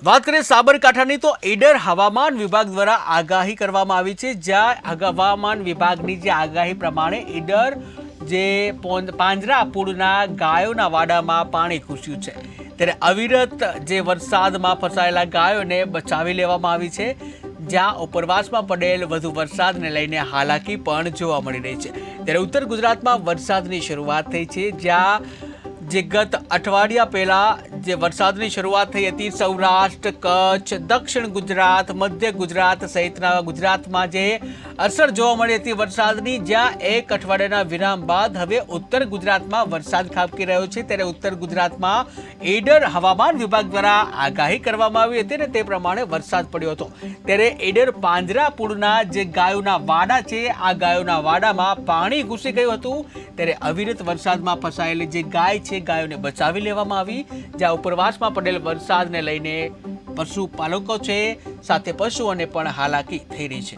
વાત કરીએ સાબરકાંઠાની તો ઈડર હવામાન વિભાગ દ્વારા આગાહી કરવામાં આવી છે, જ્યાં હવામાન વિભાગની જે આગાહી પ્રમાણે ઈડર જે પાંજરાપોળના ગાયોના વાડામાં પાણી ઘૂસ્યું છે, ત્યારે અવિરત જે વરસાદમાં ફસાયેલા ગાયોને બચાવી લેવામાં આવી છે, જ્યાં ઉપરવાસમાં પડેલ વધુ વરસાદને લઈને હાલાકી પણ જોવા મળી રહી છે। ત્યારે ઉત્તર ગુજરાતમાં વરસાદની શરૂઆત થઈ છે, જ્યાં જે ગત અઠવાડિયા પહેલા જે વરસાદની શરૂઆત થઈ હતી, સૌરાષ્ટ્ર, કચ્છ, દક્ષિણ ગુજરાત, મધ્ય ગુજરાત સહિતના ગુજરાતમાં જે અસર જોવા મળી હતી વરસાદની, જ્યાં એક અઠવાડિયાના વિરામ બાદ હવે ઉત્તર ગુજરાતમાં વરસાદ ખાબકી રહ્યો છે। ત્યારે ઉત્તર ગુજરાતમાં ઈડર હવામાન વિભાગ દ્વારા આગાહી કરવામાં આવી હતી ને તે પ્રમાણે વરસાદ પડ્યો હતો। ત્યારે ઈડર પાંજરાપોળના જે ગાયોના વાડા છે, આ ગાયોના વાડામાં પાણી ઘૂસી ગયું હતું। ત્યારે અવિરત વરસાદમાં ફસાયેલી જે ગાય છે, ગાયોને બચાવી લેવામાં આવી, જ્યાં ઉપરવાસમાં પડેલ વરસાદને લઈને પશુપાલકો છે સાથે પશુઓને પણ હાલાકી થઈ રહી છે।